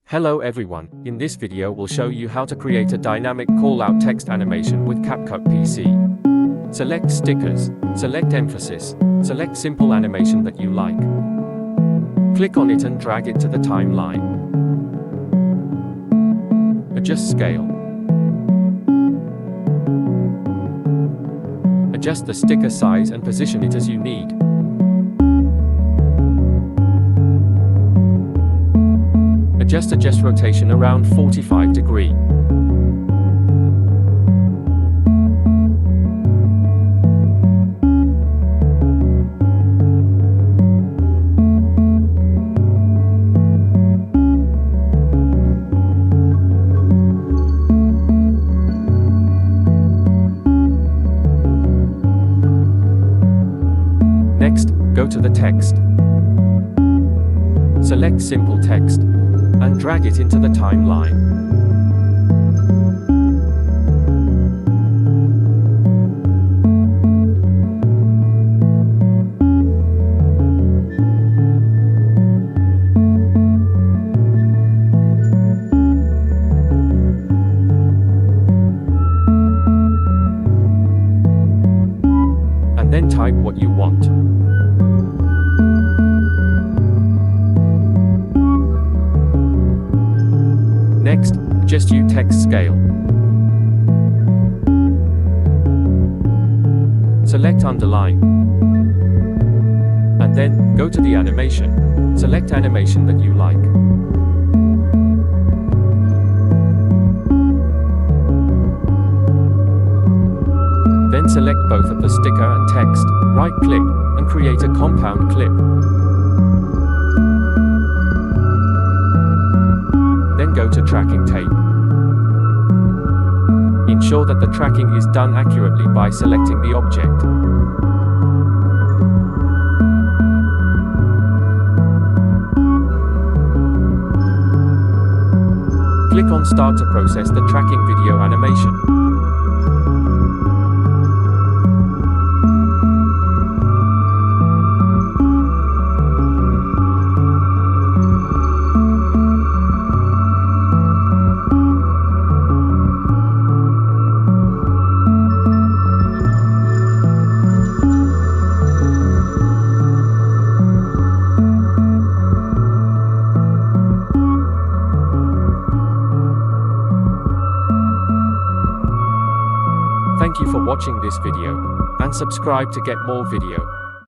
Hello everyone, in this video we'll show you how to create a dynamic call-out text animation with Capcut PC. Select stickers, select emphasis, select simple animation that you like. Click on it and drag it to the timeline. Adjust scale. Adjust the sticker size and position it as you need. Adjust rotation around 45 degrees. Next, go to the text. Select simple text and drag it into the timeline. And then type what you want. Next, adjust your text scale. Select underline. And then, go to the animation. Select animation that you like. Then select both of the sticker and text, right-click, and create a compound clip. Then go to tracking tape. Ensure that the tracking is done accurately by selecting the object. Click on Start to process the tracking video animation. Thank you for watching this video, and subscribe to get more video.